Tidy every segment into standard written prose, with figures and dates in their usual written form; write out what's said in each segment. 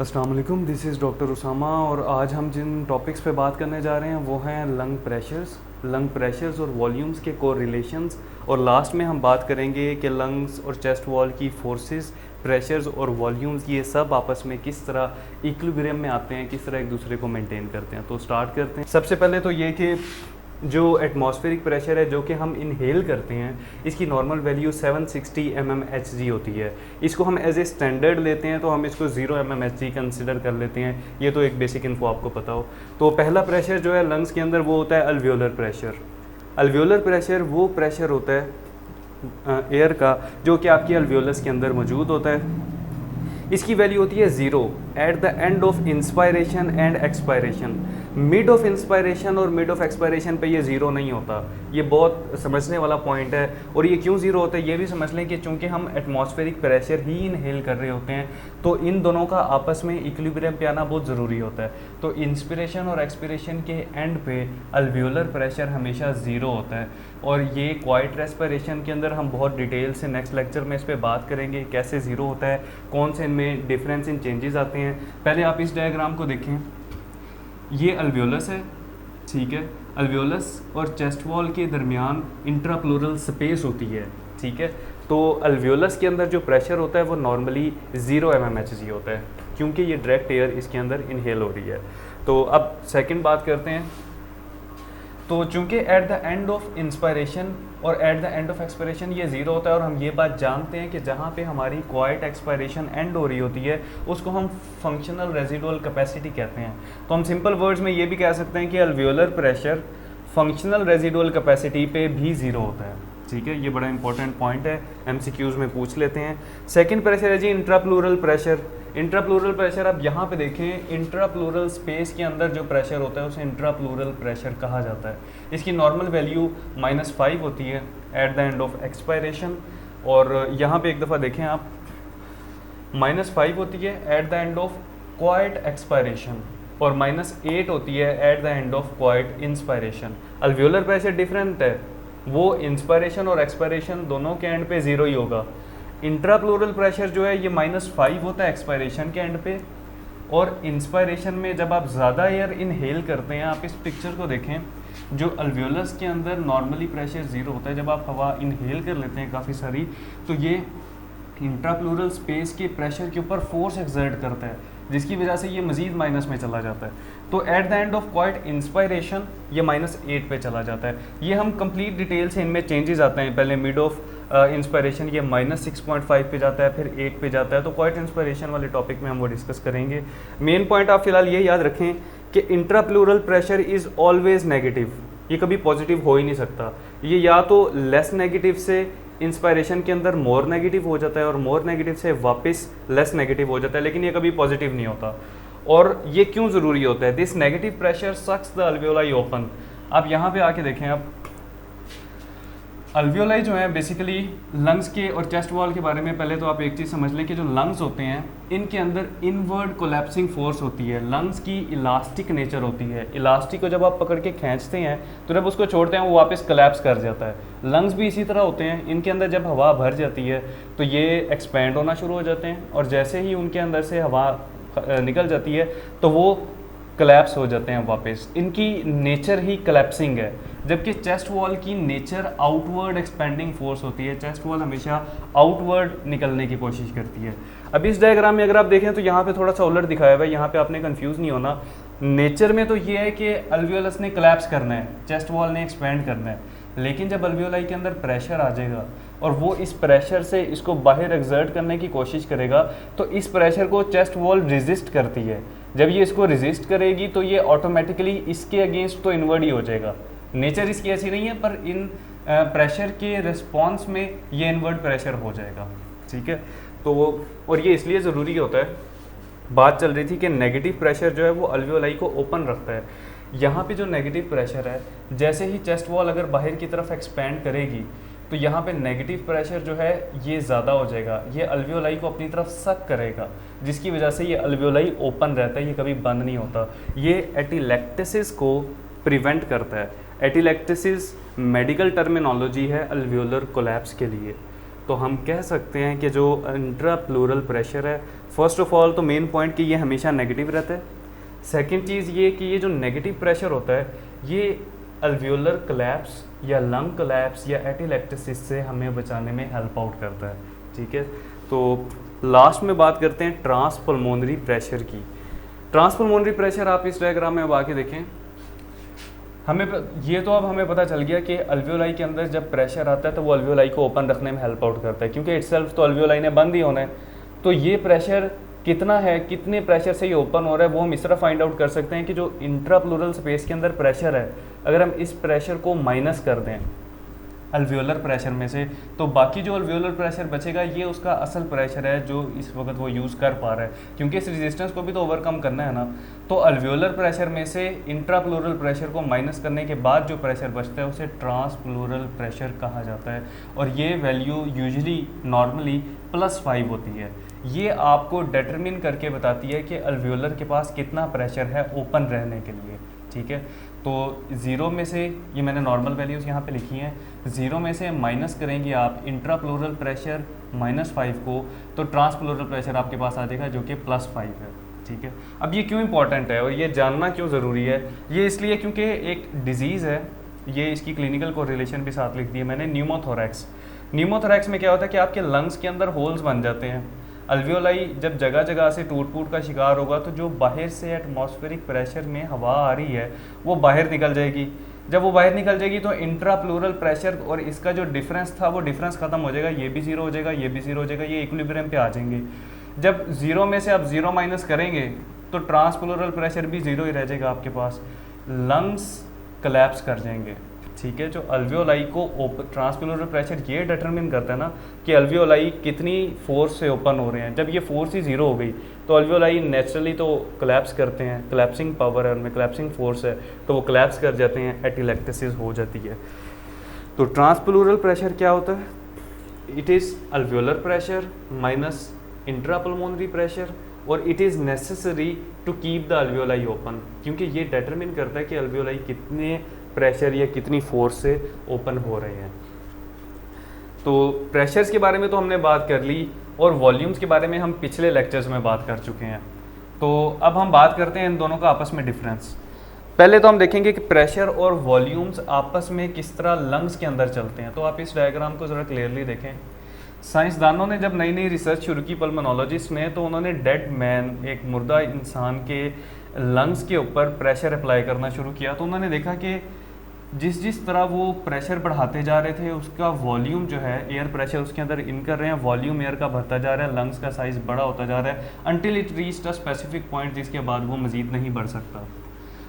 अस्सलाम वालेकुम, this is doctor Usama और आज हम जिन टॉपिक्स पे बात करने जा रहे हैं वो हैं लंग प्रेशर्स और वॉल्यूम्स के कोरिलेशंस। और लास्ट में हम बात करेंगे कि लंग्स और चेस्ट वॉल की फोर्सेस, प्रेशर्स और वॉल्यूम्स ये सब आपस में किस तरह इक्विलिब्रियम में आते हैं, किस तरह एक दूसरे को मेंटेन करते हैं। तो स्टार्ट करते हैं। सबसे पहले तो ये कि जो एटमॉस्फेरिक प्रेशर है जो कि हम इनहेल करते हैं, इसकी नॉर्मल वैल्यू 760 mmHg होती है। इसको हम एज ए स्टैंडर्ड लेते हैं तो हम इसको 0 mmHg कंसिडर कर लेते हैं। ये तो एक बेसिक इन्फो आपको पता हो। तो पहला प्रेशर जो है लंग्स के अंदर वो होता है अल्वियोलर प्रेशर। अल्वियोलर प्रेशर वो प्रेशर होता है एयर का जो कि आपकी अल्वियोलस के अंदर मौजूद होता है। इसकी वैल्यू होती है 0 eight the end of inspiration and expiration. Mid of inspiration और मिड ऑफ एक्सपायरेशन पे ये 0 नहीं होता। ये बहुत समझने वाला पॉइंट है। और ये क्यों 0 होता है ये भी समझ लें कि चूंकि हम एटमॉस्फेरिक प्रेशर ही इनहेल कर रहे होते हैं तो इन दोनों का आपस में इक्विलिब्रियम पे आना बहुत ज़रूरी होता है। तो इंस्पिरेशन और एक्सपिरेशन के एंड पे अल्वियोलर प्रेशर हमेशा 0 होता है। और ये क्वाइट रेस्पिरेशन के अंदर हम बहुत डिटेल से नेक्स्ट लेक्चर में इस पर बात करेंगे कैसे 0 होता है, कौन से इनमें डिफरेंस इन चेंजेस आते हैं। पहले आप इस डायग्राम को देखें, ये अल्वियोलस है, ठीक है। अल्वियोलस और चेस्ट वॉल के दरमियान इंट्राप्लूरल स्पेस होती है, ठीक है। तो अल्वियोलस के अंदर जो प्रेशर होता है वो नॉर्मली 0 mmHg होता है क्योंकि ये डायरेक्ट एयर इसके अंदर इनहेल हो रही है। तो अब सेकंड बात करते हैं। तो चूंकि at the end of inspiration और at the end of expiration ये 0 होता है और हम ये बात जानते हैं कि जहाँ पे हमारी क्वाइट एक्सपायरेशन एंड हो रही होती है उसको हम फंक्शनल रेजिडुअल कैपेसिटी कहते हैं। तो हम सिंपल वर्ड्स में ये भी कह सकते हैं कि alveolar pressure functional residual capacity पे भी 0 होता है, ठीक है। ये बड़ा इंपॉर्टेंट पॉइंट है, एमसीक्यूज़ में पूछ लेते हैं। सेकंड प्रेशर है जी इंट्राप्लूरल प्रेशर। इंट्राप्लूरल प्रेशर आप यहाँ पे देखें, इंट्राप्लूरल स्पेस के अंदर जो प्रेशर होता है उसे इंट्राप्लूरल प्रेशर कहा जाता है। इसकी नॉर्मल वैल्यू -5 होती है eight the end of expiration. और यहाँ पे एक दफ़ा देखें आप, -5 होती है eight the end of quite expiration और -8 होती है eight the end of quite inspiration. Alveolar pressure different है, वो इंस्पायरेशन और एक्सपायरेशन दोनों के एंड पे 0 ही होगा। इंट्राप्लूरल प्रेशर जो है ये -5 होता है एक्सपायरेशन के एंड पे। और इंस्पायरेशन में जब आप ज़्यादा एयर इनहेल करते हैं, आप इस पिक्चर को देखें, जो अल्वियोलस के अंदर नॉर्मली प्रेशर 0 होता है। जब आप हवा इनहेल कर लेते हैं काफ़ी सारी तो ये इंट्राप्लूरल स्पेस के प्रेशर के ऊपर फोर्स एक्सर्ट करता है जिसकी वजह से ये मज़ीद माइनस में चला जाता है। तो eight the end of quite inspiration ये -8 पे चला जाता है। ये हम कंप्लीट डिटेल से इनमें चेंजेस आते हैं। पहले मिड ऑफ इंस्पायरेशन ये -6.5 पे जाता है, फिर 8 पे जाता है। तो क्वाइट इंस्पायरेशन वाले टॉपिक में हम वो डिस्कस करेंगे। मेन पॉइंट आप फिलहाल ये याद रखें कि इंट्राप्लूरल प्रेशर इज़ ऑलवेज नेगेटिव, ये कभी पॉजिटिव हो ही नहीं सकता। ये या तो लेस नेगेटिव से इंस्पायरेशन के अंदर मोर नेगेटिव हो जाता है और मोर नेगेटिव से वापस लेस नेगेटिव हो जाता है, लेकिन ये कभी पॉजिटिव नहीं होता। और ये क्यों ज़रूरी होता है? This negative pressure sucks the alveoli open. आप यहाँ पे आके देखें, आप अल्वियोलाई जो है बेसिकली लंग्स के और चेस्ट वॉल के बारे में पहले तो आप एक चीज़ समझ लें कि जो लंग्स होते हैं इनके अंदर इनवर्ड कोलैप्सिंग फोर्स होती है। लंग्स की इलास्टिक नेचर होती है। इलास्टिक को जब आप पकड़ के खींचते हैं तो जब उसको छोड़ते हैं वो वापस कोलैप्स कर जाता है। लंग्स भी इसी तरह होते हैं, इनके अंदर जब हवा भर जाती है तो ये एक्सपेंड होना शुरू हो जाते हैं और जैसे ही उनके अंदर से हवा निकल जाती है तो वो कोलैप्स हो जाते हैं वापस। इनकी नेचर ही कोलैप्सिंग है। जबकि चेस्ट वॉल की नेचर आउटवर्ड एक्सपेंडिंग फोर्स होती है। चेस्ट वॉल हमेशा आउटवर्ड निकलने की कोशिश करती है। अब इस डायग्राम में अगर आप देखें तो यहाँ पे थोड़ा सा उलट दिखाया हुआ है, यहाँ पे आपने कंफ्यूज नहीं होना। नेचर में तो ये है कि अल्वियोलस ने कोलैप्स करना है, चेस्ट वॉल ने एक्सपेंड करना है, लेकिन जब अल्वियोलाई के अंदर प्रेशर आ जाएगा और वो इस प्रेशर से इसको बाहर एक्सर्ट करने की कोशिश करेगा तो इस प्रेशर को चेस्ट वॉल रेजिस्ट करती है। जब ये इसको रेजिस्ट करेगी तो ये ऑटोमेटिकली इसके अगेंस्ट तो इन्वर्ट ही हो जाएगा। नेचर इसकी ऐसी नहीं है, पर इन प्रेशर के रिस्पॉन्स में ये इन्वर्ट प्रेशर हो जाएगा, ठीक है। तो वो, और ये इसलिए ज़रूरी होता है, बात चल रही थी कि नेगेटिव प्रेशर जो है वो अल्वियोलाई को ओपन रखता है। यहाँ पे जो नेगेटिव प्रेशर है, जैसे ही चेस्ट वॉल अगर बाहर की तरफ एक्सपेंड करेगी तो यहाँ पे नेगेटिव प्रेशर जो है ये ज़्यादा हो जाएगा, ये अल्वियोलाई को अपनी तरफ सक करेगा जिसकी वजह से ये अल्वियोलाई ओपन रहता है, ये कभी बंद नहीं होता। ये एटिलेक्टेसिस को प्रिवेंट करता है। एटिलेक्टेसिस मेडिकल टर्मिनोलॉजी है अल्वियोलर कोलैप्स के लिए। तो हम कह सकते हैं कि जो इंट्रा प्लूरल प्रेशर है, फर्स्ट ऑफ ऑल तो मेन पॉइंट कि ये हमेशा नेगेटिव रहता है। सेकंड चीज़ ये कि ये जो नेगेटिव प्रेशर होता है ये अल्वियोलर कोलैप्स या लंग कोलैप्स या एटिलेक्टेसिस से हमें बचाने में हेल्प आउट करता है। ठीक है, तो लास्ट में बात करते हैं ट्रांसपल्मोनरी प्रेशर की। ट्रांसपल्मोनरी प्रेशर आप इस डायग्राम में अब आके देखें, ये तो अब हमें पता चल गया कि अल्वियोलाई के अंदर जब प्रेशर आता है तो वो अल्वियोलाई को ओपन रखने में हेल्प आउट करता है, क्योंकि इटसेल्फ तो अल्वियोलाई ने बंद ही होना है। तो ये प्रेशर कितना है, कितने प्रेशर से ये ओपन हो रहा है, वो हम इस तरह फाइंड आउट कर सकते हैं कि जो इंट्राप्लूरल स्पेस के अंदर प्रेशर है, अगर हम इस प्रेशर को माइनस कर दें अल्वियोलर प्रेशर में से, तो बाकी जो अल्वियोलर प्रेशर बचेगा ये उसका असल प्रेशर है जो इस वक्त वो यूज़ कर पा रहा है, क्योंकि इस रेजिस्टेंस को भी तो ओवरकम करना है ना। तो अल्वियोलर प्रेशर में से इंट्राप्लूरल प्रेशर को माइनस करने के बाद जो प्रेशर बचता है उसे ट्रांसप्लूरल प्रेशर कहा जाता है, और ये वैल्यू यूजुअली नॉर्मली +5 होती है। ये आपको डिटरमिन करके बताती है कि अल्वियोलर के पास कितना प्रेशर है ओपन रहने के लिए। ठीक है, तो 0 में से, ये मैंने नॉर्मल वैल्यूज़ यहाँ पे लिखी हैं, 0 में से माइनस करेंगे आप इंट्राप्लूरल प्रेशर -5 को, तो ट्रांसप्लूरल प्रेशर आपके पास आ जाएगा जो कि +5 है। ठीक है, अब ये क्यों इंपॉर्टेंट है और ये जानना क्यों ज़रूरी है? ये इसलिए क्योंकि एक डिजीज़ है, ये इसकी क्लिनिकल कोरिलेशन भी साथ लिख दी है मैंने, न्यूमोथोरैक्स। न्यूमोथोरैक्स में क्या होता है कि आपके लंग्स के अंदर होल्स बन जाते हैं। अल्वियोलाई जब जगह जगह से टूट फूट का शिकार होगा तो जो बाहर से एटमॉस्फेरिक प्रेशर में हवा आ रही है वो बाहर निकल जाएगी। जब वो बाहर निकल जाएगी तो इंट्राप्लूरल प्रेशर और इसका जो डिफरेंस था वो डिफरेंस खत्म हो जाएगा, ये भी 0 हो जाएगा, ये भी 0 हो जाएगा, ये इक्विलिब्रियम पे आ जाएंगे। जब 0 में से आप 0 माइनस करेंगे तो ट्रांसप्लूरल प्रेशर भी 0 ही रह जाएगा आपके पास, लंग्स कोलैप्स कर जाएंगे। ठीक है, जो अल्वियोलाई को ट्रांसप्लूरल प्रेशर ये डिटरमिन करता है ना कि अल्वियोलाई कितनी फोर्स से ओपन हो रहे हैं। जब ये फोर्स ही 0 हो गई तो अल्वियोलाई नेचुरली तो कोलैप्स करते हैं, कोलैप्सिंग पावर है उनमें, कोलैप्सिंग फोर्स है, तो वो कोलैप्स कर जाते हैं, एटिलेक्टेसिस हो जाती है। तो ट्रांसप्लूरल प्रेशर क्या होता है? It is alveolar pressure minus intrapulmonary pressure, और it is necessary to keep the alveoli open, क्योंकि ये डिटरमिन करता है कि अल्वियोलाई कितने प्रेशर या कितनी फोर्स से ओपन हो रहे हैं। तो प्रेशर्स के बारे में तो हमने बात कर ली, और वॉल्यूम्स के बारे में हम पिछले लेक्चर्स में बात कर चुके हैं। तो अब हम बात करते हैं इन दोनों का आपस में डिफरेंस। पहले तो हम देखेंगे कि प्रेशर और वॉल्यूम्स आपस में किस तरह लंग्स के अंदर चलते हैं। तो आप इस डायग्राम को ज़रा क्लियरली देखें। साइंसदानों ने जब नई नई रिसर्च शुरू की, पल्मोनोलॉजिस्ट ने, तो उन्होंने डेड मैन, एक मुर्दा इंसान के लंग्स के ऊपर प्रेशर अप्लाई करना शुरू किया। तो उन्होंने देखा कि जिस जिस तरह वो प्रेशर बढ़ाते जा रहे थे उसका वॉल्यूम जो है, एयर प्रेशर उसके अंदर इन कर रहे हैं, वॉल्यूम एयर का बढ़ता जा रहा है, लंग्स का साइज़ बड़ा होता जा रहा है, until it reached a specific point जिसके बाद वो मज़ीद नहीं बढ़ सकता।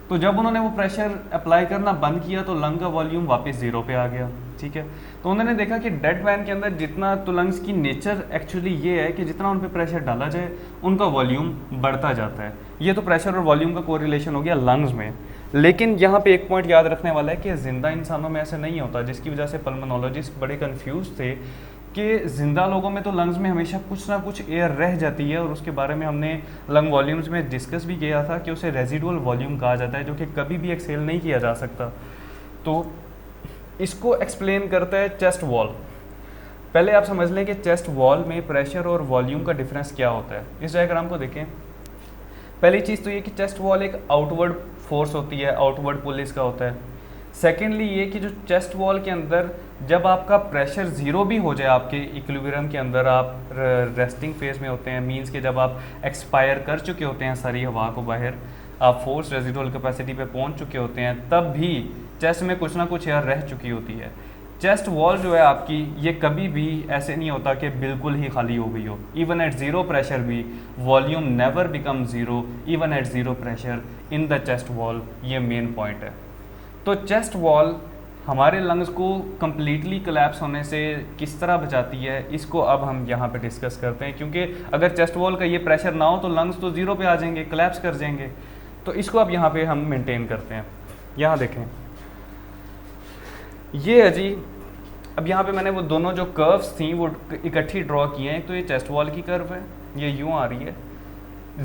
तो जब उन्होंने वो प्रेशर अप्लाई करना बंद किया तो लंग का वॉल्यूम वापस 0 पे आ गया। ठीक है, तो उन्होंने देखा कि डेड मैन के अंदर जितना, तो लंग्स की नेचर एक्चुअली ये है कि जितना उन पे प्रेशर डाला जाए उनका वॉल्यूम बढ़ता जाता है। ये तो प्रेशर और वॉल्यूम का कोरिलेशन हो गया लंग्स में। लेकिन यहाँ पे एक पॉइंट याद रखने वाला है कि ज़िंदा इंसानों में ऐसे नहीं होता, जिसकी वजह से पल्मोनोलॉजिस्ट बड़े कंफ्यूज थे कि ज़िंदा लोगों में तो लंग्स में हमेशा कुछ ना कुछ एयर रह जाती है, और उसके बारे में हमने लंग वॉल्यूम्स में डिस्कस भी किया था कि उसे रेजिडुअल वॉल्यूम कहा जाता है, जो कि कभी भी एक्सहेल नहीं किया जा सकता। तो इसको एक्सप्लेन करता है चेस्ट वॉल। पहले आप समझ लें कि चेस्ट वॉल में प्रेशर और वॉल्यूम का डिफरेंस क्या होता है। इस डायग्राम को देखें। पहली चीज़ तो ये कि चेस्ट वॉल एक आउटवर्ड फोर्स होती है, आउटवर्ड पुल इसका होता है। सेकेंडली ये कि जो चेस्ट वॉल के अंदर जब आपका प्रेशर 0 भी हो जाए, आपके इक्विलिब्रियम के अंदर आप रेस्टिंग फेज में होते हैं, मींस कि जब आप एक्सपायर कर चुके होते हैं सारी हवा को बाहर, आप फोर्स रेजिडुअल कैपेसिटी पे पहुंच चुके होते हैं, तब भी चेस्ट में कुछ ना कुछ एयर रह चुकी होती है। चेस्ट वॉल जो है आपकी, ये कभी भी ऐसे नहीं होता कि बिल्कुल ही खाली हो गई हो। इवन एट 0 प्रेशर भी volume never become 0 even at 0 pressure in the chest wall. ये मेन पॉइंट है। तो चेस्ट वॉल हमारे लंग्स को कम्प्लीटली कोलैप्स होने से किस तरह बचाती है, इसको अब हम यहाँ पे डिस्कस करते हैं, क्योंकि अगर चेस्ट वॉल का ये प्रेशर ना हो तो लंग्स तो 0 पे आ जाएंगे, कोलैप्स कर जाएंगे। तो इसको अब यहाँ पे हम मेंटेन करते हैं। यहाँ देखें, ये है जी। अब यहाँ पे मैंने वो दोनों जो कर्व्स थी वो इकट्ठी ड्रॉ किए हैं। तो ये चेस्ट वॉल की कर्व है, ये यूँ आ रही है।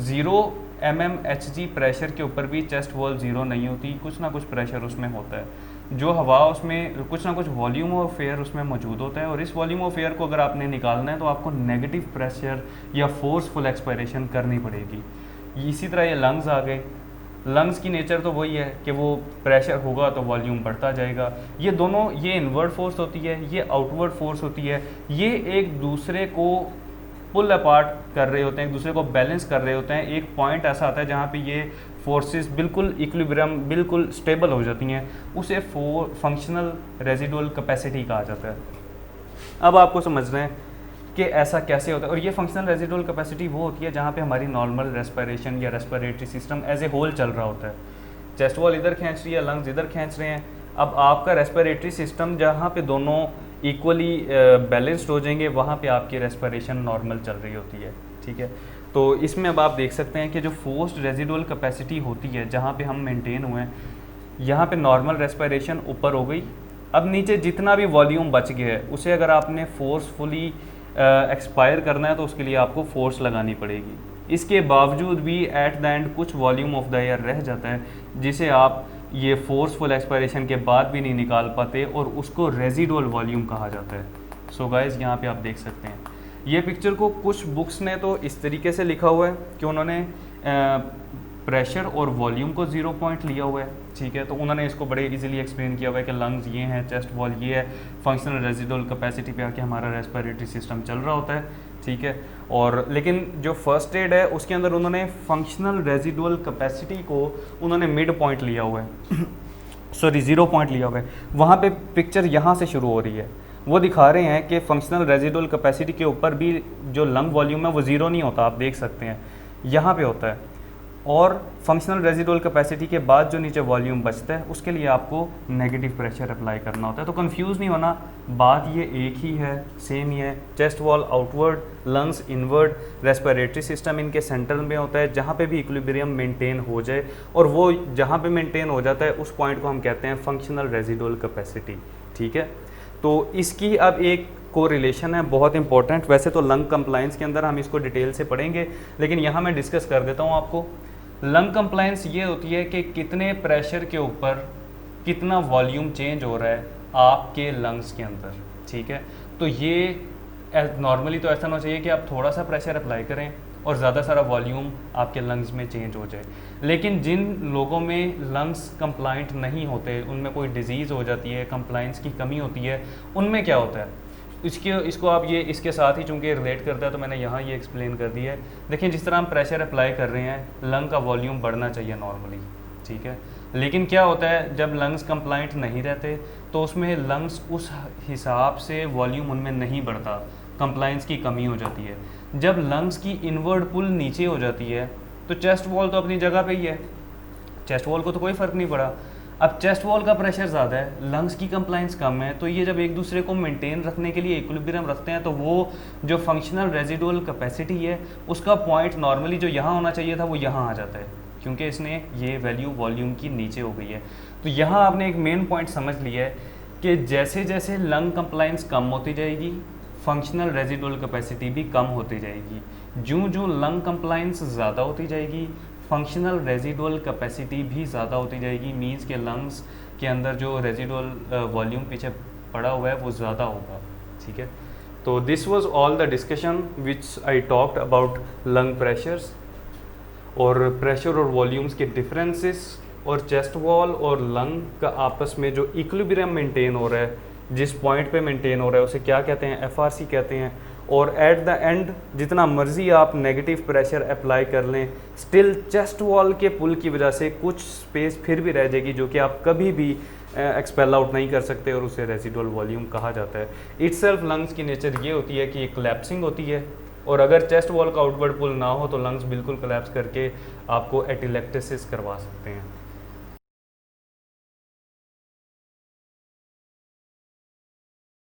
0 mmHg प्रेशर के ऊपर भी चेस्ट वॉल 0 नहीं होती, कुछ ना कुछ प्रेशर उसमें होता है। जो हवा उसमें कुछ ना कुछ वॉल्यूम ऑफ एयर उसमें मौजूद होता है, और इस वॉल्यूम ऑफ एयर को अगर आपने निकालना है तो आपको नेगेटिव प्रेशर या फोर्सफुल एक्सपायरेशन करनी पड़ेगी। इसी तरह ये लंग्स आ गए। लंग्स की नेचर तो वही है कि वो प्रेशर होगा तो वॉल्यूम बढ़ता जाएगा। ये दोनों, ये इनवर्ड फोर्स होती है, ये आउटवर्ड फोर्स होती है, ये एक दूसरे को पुल अपार्ट कर रहे होते हैं, एक दूसरे को बैलेंस कर रहे होते हैं। एक पॉइंट ऐसा आता है जहाँ पे ये फोर्सेस बिल्कुल इक्विलिब्रियम, बिल्कुल स्टेबल हो जाती हैं, उसे फंक्शनल रेजिडुअल कैपेसिटी कहा जाता है। अब आपको समझना है कि ऐसा कैसे होता है, और ये फंक्शनल रेजिडुअल कैपेसिटी वो होती है जहाँ पे हमारी नॉर्मल रेस्पिरेशन या respiratory system as a whole चल रहा होता है। चेस्ट वॉल इधर खींच रही है, लंग्स इधर खींच रहे हैं। अब आपका रेस्पिरेटरी सिस्टम जहाँ पे दोनों इक्वली बैलेंस्ड हो जाएंगे, वहाँ पे आपकी रेस्पिरेशन नॉर्मल चल रही होती है, ठीक है। तो इसमें अब आप देख सकते हैं कि जो फोर्स्ड रेजिडुअल कैपेसिटी होती है जहाँ पे हम मेंटेन हुए हैं, यहाँ पे नॉर्मल रेस्पिरेशन ऊपर हो गई। अब नीचे जितना भी वॉल्यूम बच गया है उसे अगर आपने फोर्सफुली एक्सपायर करना है तो उसके लिए आपको फोर्स लगानी पड़ेगी। इसके बावजूद भी एट द एंड कुछ वॉल्यूम ऑफ द एयर रह जाता है जिसे आप ये फोर्सफुल एक्सपायरेशन के बाद भी नहीं निकाल पाते, और उसको रेजिडुअल वॉल्यूम कहा जाता है। सो गाइस, यहाँ पे आप देख सकते हैं ये पिक्चर को कुछ बुक्स ने तो इस तरीके से लिखा हुआ है कि उन्होंने प्रेशर और वॉल्यूम को 0 पॉइंट लिया हुआ है, ठीक है। तो उन्होंने इसको बड़े इजीली एक्सप्लेन किया हुआ है कि लंग्स ये हैं, चेस्ट वॉल ये है, फंक्शनल रेजिडुअल कैपेसिटी पे आके हमारा रेस्पिरेटरी सिस्टम चल रहा होता है, ठीक है। और लेकिन जो फर्स्ट एड है उसके अंदर उन्होंने फंक्शनल रेजिडुअल कैपेसिटी को उन्होंने मिड पॉइंट लिया हुआ है सॉरी 0 पॉइंट लिया हुआ है। वहाँ पे पिक्चर यहाँ से शुरू हो रही है, वो दिखा रहे हैं कि फंक्शनल रेजिडुअल कैपेसिटी के ऊपर भी जो लंग वॉल्यूम है वो 0 नहीं होता, आप देख सकते हैं यहाँ पे होता है। और फंक्शनल रेजिडुअल कैपेसिटी के बाद जो नीचे वॉल्यूम बचता है उसके लिए आपको नेगेटिव प्रेशर अप्लाई करना होता है। तो कंफ्यूज नहीं होना, बात ये एक ही है, सेम ही है। Chest wall outward, lungs inward, respiratory system इनके सेंटर में होता है जहाँ पे भी इक्विलिब्रियम मेंटेन हो जाए, और वो जहाँ पे मेंटेन हो जाता है उस पॉइंट को हम कहते हैं फंक्शनल रेजिडुअल कैपेसिटी, ठीक है। तो इसकी अब एक कोरिलेशन है बहुत इंपॉर्टेंट। वैसे तो लंग कंप्लायंस के अंदर हम इसको डिटेल से पढ़ेंगे, लेकिन यहाँ मैं डिस्कस कर देता हूँ आपको। लंग कंप्लायंस ये होती है कि कितने प्रेशर के ऊपर कितना वॉल्यूम चेंज हो रहा है आपके लंग्स के अंदर, ठीक है। तो ये नॉर्मली तो ऐसा होना चाहिए कि आप थोड़ा सा प्रेशर अप्लाई करें और ज़्यादा सारा वॉल्यूम आपके लंग्स में चेंज हो जाए। लेकिन जिन लोगों में लंग्स कंप्लाइंट नहीं होते, उनमें कोई डिजीज़ हो जाती है, कंप्लाइंस की कमी होती है, उनमें क्या होता है इसको आप ये इसके साथ ही चूँकि रिलेट करता है तो मैंने यहाँ ये एक्सप्लेन कर दिया है। देखिए जिस तरह हम प्रेशर अप्लाई कर रहे हैं, लंग का वॉल्यूम बढ़ना चाहिए नॉर्मली, ठीक है। लेकिन क्या होता है जब लंग्स कंप्लाइंट नहीं रहते तो उसमें लंग्स उस हिसाब से वॉल्यूम उनमें नहीं बढ़ता, कंप्लाइंस की कमी हो जाती है। जब लंग्स की इनवर्ड पुल नीचे हो जाती है तो चेस्ट वॉल तो अपनी जगह पे ही है, चेस्ट वॉल को तो कोई फ़र्क नहीं पड़ा। अब चेस्ट वॉल का प्रेशर ज़्यादा है, लंग्स की कंप्लाइंस कम है, तो ये जब एक दूसरे को मेंटेन रखने के लिए इक्विलिब्रियम रखते हैं तो वो जो फंक्शनल रेजिडुअल कैपेसिटी है उसका पॉइंट नॉर्मली जो यहाँ होना चाहिए था वो यहाँ आ जाता है, क्योंकि इसने ये वैल्यू वॉल्यूम की नीचे हो गई है। तो यहाँ आपने एक मेन पॉइंट समझ लिया है कि जैसे जैसे लंग कंप्लाइंस कम होती जाएगी, फंक्शनल रेजिडुअल कैपेसिटी भी कम होती जाएगी। जूँ जूँ लंग कंप्लाइंस ज़्यादा होती जाएगी, फंक्शनल रेजिडुअल कैपेसिटी भी ज़्यादा होती जाएगी। मींस के लंग्स के अंदर जो रेजिडुअल वॉल्यूम पीछे पड़ा हुआ है वो ज़्यादा होगा, ठीक है। तो this was all the discussion which I talked about lung pressures और प्रेशर और वॉल्यूम्स के डिफरेंसेस, और चेस्ट वॉल और लंग का आपस में जो इक्विलिब्रियम मेंटेन हो रहा है, जिस पॉइंट पे मेंटेन हो रहा है उसे क्या कहते हैं, एफआरसी कहते हैं। और एट द एंड जितना मर्जी आप नेगेटिव प्रेशर अप्लाई कर लें, स्टिल चेस्ट वॉल के पुल की वजह से कुछ स्पेस फिर भी रह जाएगी जो कि आप कभी भी एक्सपेल आउट नहीं कर सकते, और उसे रेजिडुअल वॉल्यूम कहा जाता है। इटसेल्फ लंग्स की नेचर ये होती है कि ये कोलैप्सिंग होती है, और अगर चेस्ट वॉल का आउटवर्ड पुल ना हो तो लंग्स बिल्कुल कोलैप्स करके आपको एटिलेक्टेसिस करवा सकते हैं।